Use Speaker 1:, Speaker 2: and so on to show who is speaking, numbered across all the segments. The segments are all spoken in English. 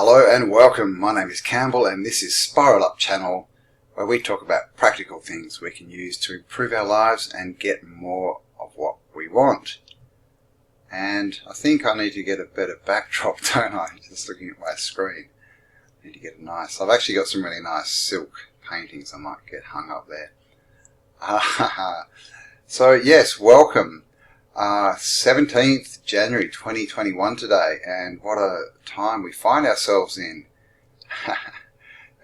Speaker 1: Hello and welcome, my name is Campbell and this is Spiral Up channel, where we talk about practical things we can use to improve our lives and get more of what we want. And I think I need to get a better backdrop, don't I? Just looking at my screen. I need to get a nice, I've actually got some really nice silk paintings I might get hung up there. So yes, welcome. 17th January 2021 today, and what a time we find ourselves in.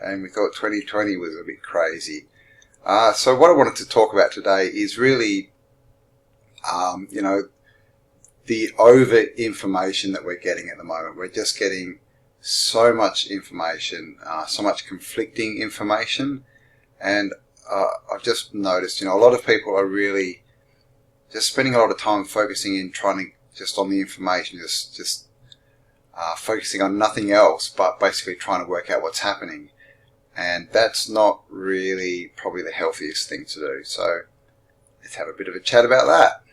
Speaker 1: And we thought 2020 was a bit crazy. So what I wanted to talk about today is really, the over information that we're getting at the moment. We're just getting so much information, so much conflicting information, and I've just noticed, a lot of people are really just spending a lot of time focusing in trying to just on the information, just focusing on nothing else but basically trying to work out what's happening, and that's not really probably the healthiest thing to do. So let's have a bit of a chat about that.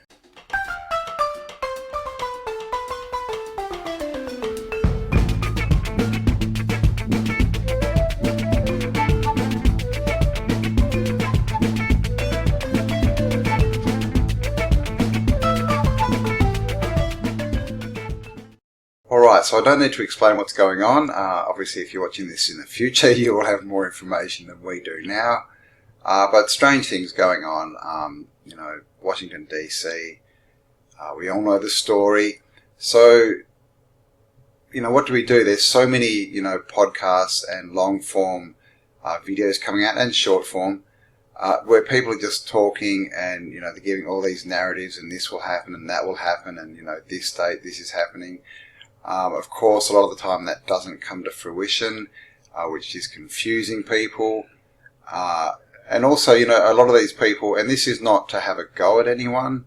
Speaker 1: Alright, so I don't need to explain what's going on. Obviously, if you're watching this in the future, you will have more information than we do now. But strange things going on. Washington, D.C. We all know the story. So, what do we do? There's so many, podcasts and long-form videos coming out and short form where people are just talking and, they're giving all these narratives and this will happen and that will happen and, this date, this is happening. Of course, a lot of the time that doesn't come to fruition, which is confusing people. And also, a lot of these people, and this is not to have a go at anyone,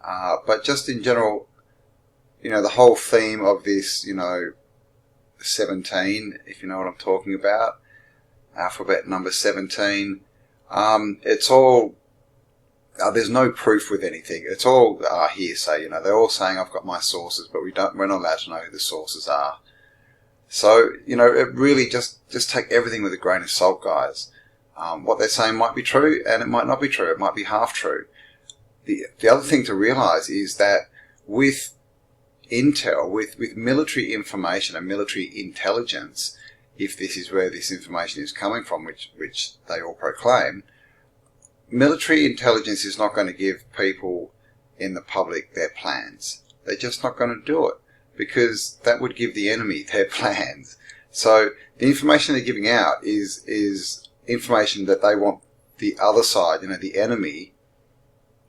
Speaker 1: but just in general, the whole theme of this, 17, if you know what I'm talking about, alphabet number 17, it's all... there's no proof with anything. It's all hearsay. They're all saying I've got my sources, but we're not allowed to know who the sources are. So it really just take everything with a grain of salt, guys. What they're saying might be true, and it might not be true. It might be half true. The other thing to realize is that with intel, with military information and military intelligence, if this is where this information is coming from, which they all proclaim, military intelligence is not going to give people in the public their plans. They're just not going to do it because that would give the enemy their plans. So the information they're giving out is information that they want the other side, the enemy,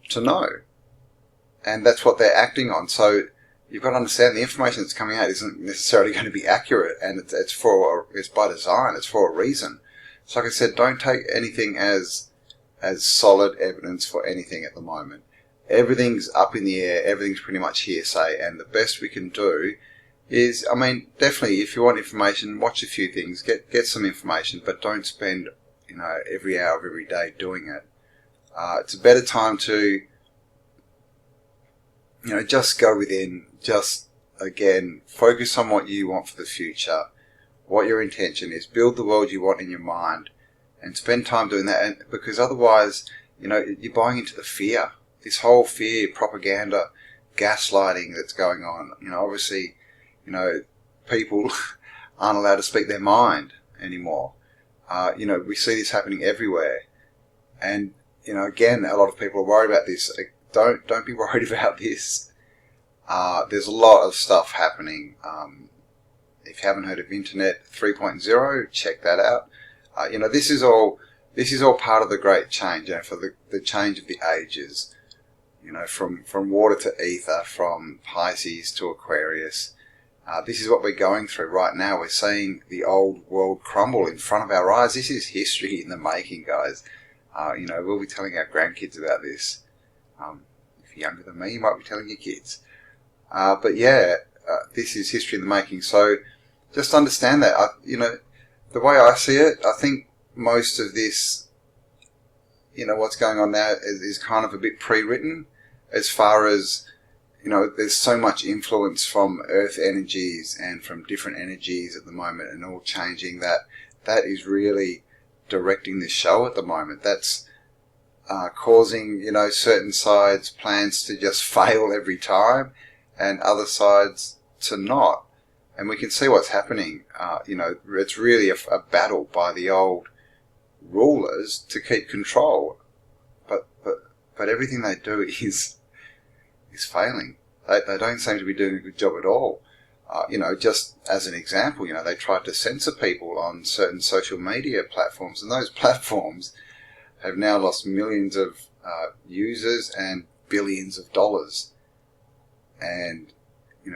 Speaker 1: to know. And that's what they're acting on. So you've got to understand the information that's coming out isn't necessarily going to be accurate, and it's by design. It's for a reason. So like I said, don't take anything as solid evidence for anything at the moment. Everything's up in the air, everything's pretty much hearsay, and the best we can do is, definitely if you want information, watch a few things, get some information, but don't spend, every hour of every day doing it. It's a better time to, just go within, just, again, focus on what you want for the future, what your intention is, build the world you want in your mind, and spend time doing that, and because otherwise, you're buying into the fear. This whole fear, propaganda, gaslighting that's going on. Obviously, people aren't allowed to speak their mind anymore. We see this happening everywhere. And, again, a lot of people are worried about this. Don't be worried about this. There's a lot of stuff happening. If you haven't heard of Internet 3.0, check that out. This is all part of the great change, for the change of the ages, from water to ether, from Pisces to Aquarius. This is what we're going through right now. We're seeing the old world crumble in front of our eyes. This is history in the making, guys. We'll be telling our grandkids about this. If you're younger than me, you might be telling your kids. But yeah, this is history in the making. So just understand that. The way I see it, I think most of this, what's going on now is kind of a bit pre-written as far as, there's so much influence from earth energies and from different energies at the moment, and all changing, that is really directing this show at the moment. That's causing, certain sides' plans to just fail every time and other sides to not. And we can see what's happening. It's really a battle by the old rulers to keep control. But everything they do is failing. They don't seem to be doing a good job at all. Just as an example, they tried to censor people on certain social media platforms, and those platforms have now lost millions of users and billions of dollars. And,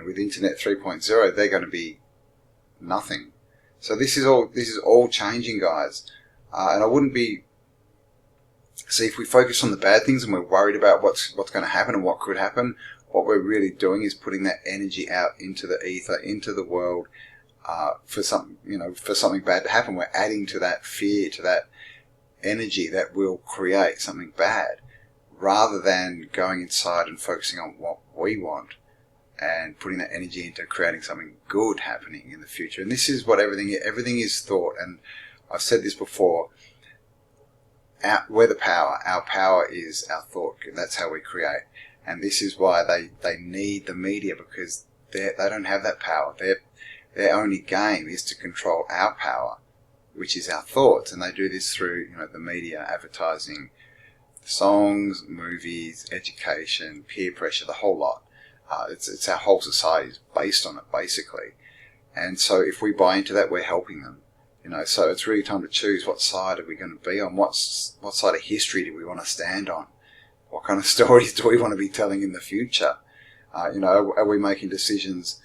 Speaker 1: with Internet 3.0, they're going to be nothing. So this is all changing, guys. And I wouldn't be... See, if we focus on the bad things and we're worried about what's going to happen and what could happen, what we're really doing is putting that energy out into the ether, into the world, for something bad to happen. We're adding to that fear, to that energy that will create something bad, rather than going inside and focusing on what we want and putting that energy into creating something good happening in the future. And this is what everything is thought. And I've said this before. We're the power. Our power is our thought. That's how we create. And this is why they need the media, because they don't have that power. Their only game is to control our power, which is our thoughts. And they do this through the media, advertising, songs, movies, education, peer pressure, the whole lot. It's our whole society is based on it, basically. And so if we buy into that, we're helping them. So it's really time to choose what side are we going to be on, what side of history do we want to stand on, what kind of stories do we want to be telling in the future. Are we making decisions,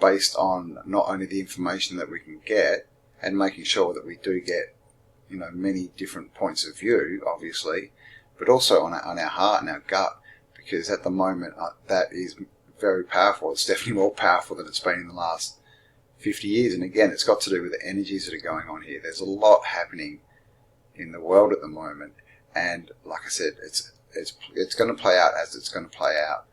Speaker 1: based on not only the information that we can get, and making sure that we do get, many different points of view, obviously, but also on our heart and our gut, because at the moment that is very powerful. It's definitely more powerful than it's been in the last 50 years. And again, it's got to do with the energies that are going on here. There's a lot happening in the world at the moment, and like I said, it's going to play out as it's going to play out.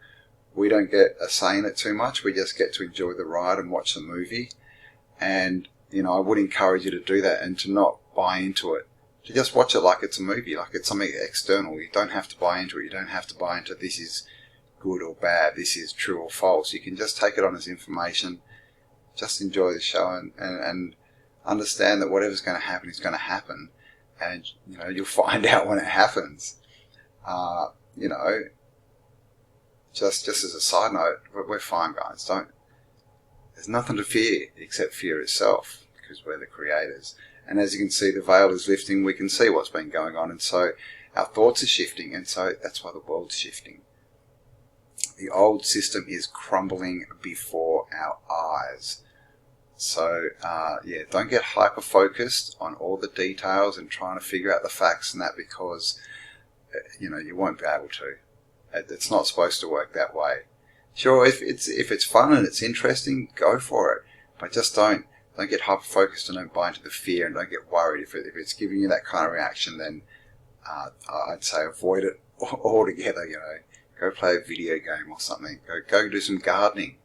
Speaker 1: We don't get a say in it too much. We just get to enjoy the ride and watch the movie. And I would encourage you to do that and to not buy into it. To just watch it like it's a movie, like it's something external. You don't have to buy into it. You don't have to buy into this is good or bad, this is true or false. You can just take it on as information. Just enjoy the show and understand that whatever's going to happen is going to happen, and you'll find out when it happens. Just as a side note, we're fine, guys. There's nothing to fear except fear itself, because we're the creators. And as you can see, the veil is lifting. We can see what's been going on, and so our thoughts are shifting, and so that's why the world's shifting. The old system is crumbling before our eyes. So, don't get hyper-focused on all the details and trying to figure out the facts and that, because, you won't be able to. It's not supposed to work that way. Sure, if it's fun and it's interesting, go for it. But just don't get hyper-focused and don't buy into the fear, and don't get worried. If it's giving you that kind of reaction, then I'd say avoid it altogether, Go play a video game or something. Go do some gardening.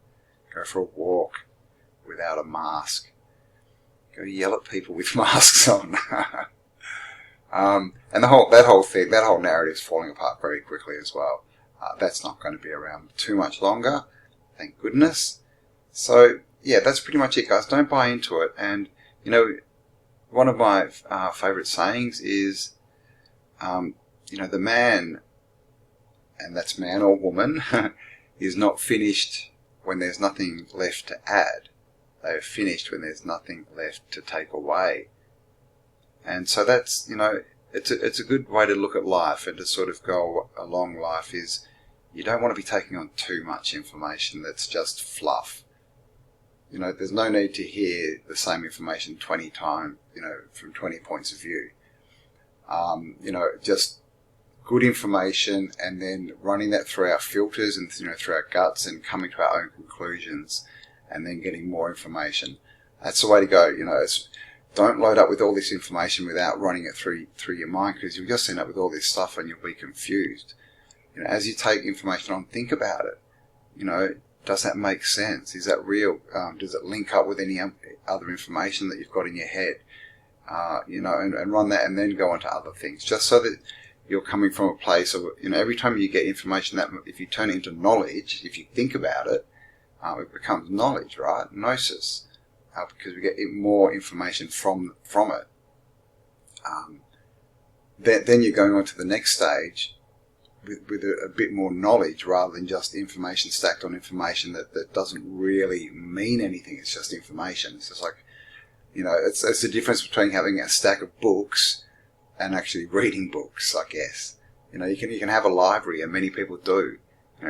Speaker 1: Go for a walk without a mask. Go yell at people with masks on. And that whole narrative is falling apart very quickly as well. That's not going to be around too much longer, thank goodness. So that's pretty much it, guys. Don't buy into it. And one of my favourite sayings is, the man, and that's man or woman, is not finished when there's nothing left to add. They are finished when there's nothing left to take away. And so that's, it's a good way to look at life and to sort of go along life, is you don't want to be taking on too much information that's just fluff. There's no need to hear the same information 20 times, from 20 points of view. Just good information, and then running that through our filters and through our guts, and coming to our own conclusions, and then getting more information. That's the way to go. Don't load up with all this information without running it through your mind, because you'll just end up with all this stuff and you'll be confused. As you take information on, think about it. does that make sense? Is that real? Does it link up with any other information that you've got in your head? And run that and then go on to other things, just so that you're coming from a place of, every time you get information, that if you turn it into knowledge, if you think about it, it becomes knowledge, right? Gnosis, because we get more information from it. Then you're going on to the next stage with a bit more knowledge, rather than just information stacked on information that doesn't really mean anything. It's just information. It's just like, it's the difference between having a stack of books and actually reading books, I guess. You can have a library, and many people do,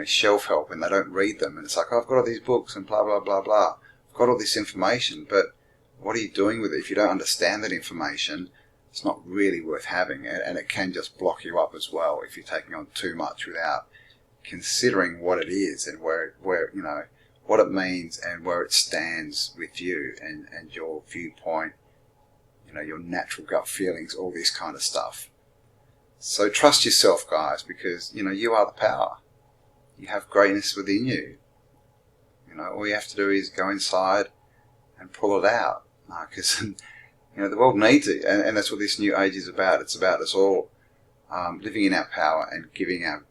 Speaker 1: shelf help, and they don't read them. And it's like, I've got all these books and blah, blah, blah, blah. I've got all this information, but what are you doing with it? If you don't understand that information, it's not really worth having, and it can just block you up as well if you're taking on too much without considering what it is and where what it means and where it stands with you and your viewpoint, your natural gut feelings, all this kind of stuff. So trust yourself, guys, because, you are the power. You have greatness within you. All you have to do is go inside and pull it out, because the world needs it, and that's what this new age is about. It's about us all living in our power and giving our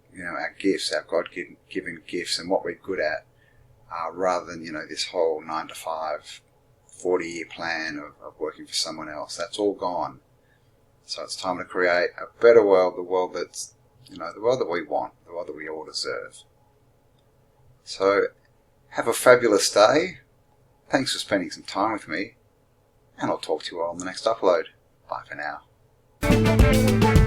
Speaker 1: gifts, our God-given gifts, and what we're good at, rather than this whole 9 to 5, 40-year plan of working for someone else. That's all gone. So it's time to create a better world, the world that's the world that we want, the world that we all deserve. So have a fabulous day. Thanks for spending some time with me. And I'll talk to you all on the next upload. Bye for now.